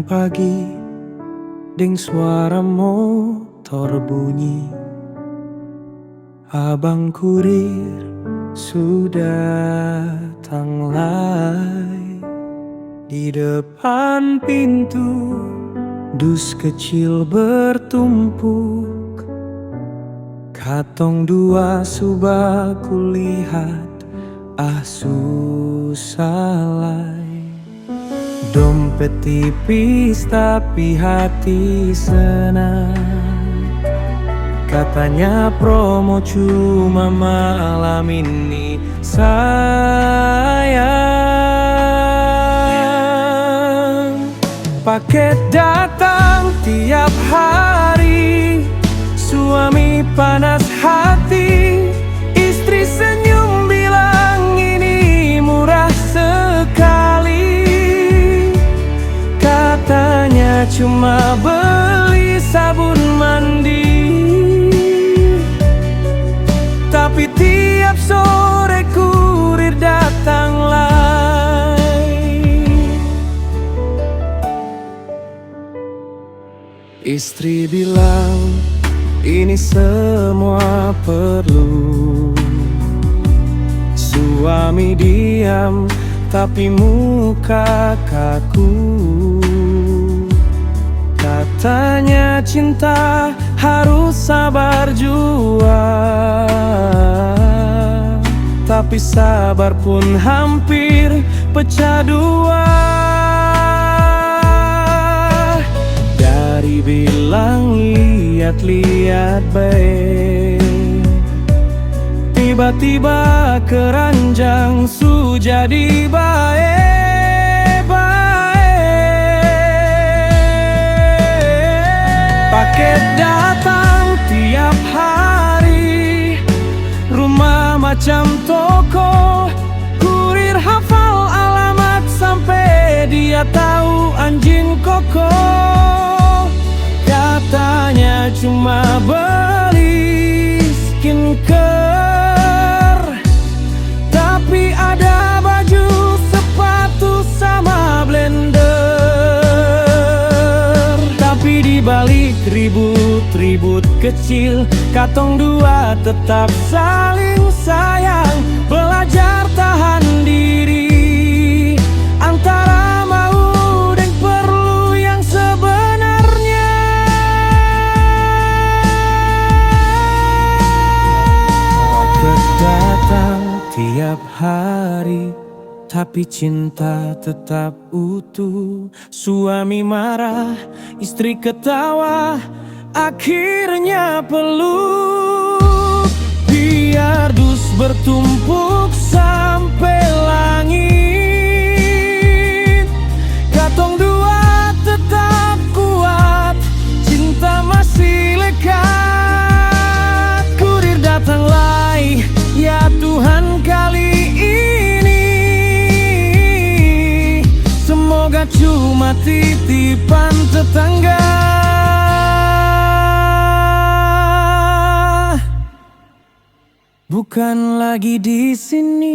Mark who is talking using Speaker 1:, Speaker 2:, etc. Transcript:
Speaker 1: pagi deng suara motor bunyi, abang kurir sudah datang lai. Di depan pintu dus kecil bertumpuk, katong dua suba kulihat susah lai. Dompet tipis tapi hati senang, katanya promo cuma malam ini sayang. Paket datang tiap hari, suami panas hati, istri senyum bilang ini murah sekali. Katanya cuma beli sabun mandi, tapi tiap sore kurir datang lai. Istri bilang ini semua perlu. Suami diam tapi muka kaku. Katanya cinta harus sabar jua, tapi sabar pun hampir pecah dua. Dari bilang lihat-lihat baik, tiba-tiba keranjang su jadi baik. Paket datang tiap hari, rumah macam toko, kurir hafal alamat sampai dia tahu anjing koko. Katanya cuma beli skincare, tapi ada baju, sepatu sama blender. Tapi dibalik ribut-ribut kecil, katong dua tetap saling sayang. Belajar tahan diri antara mau dan perlu yang sebenarnya. Paket datang tiap hari, tapi cinta tetap utuh. Suami marah, istri ketawa, akhirnya peluk. Biar dus bertumpuk sampai langit, katong dua tetap kuat, cinta masih lekat. Kurir datang lai, ya Tuhan kali ini, semoga cuma titipan tetangga, bukan lagi di sini.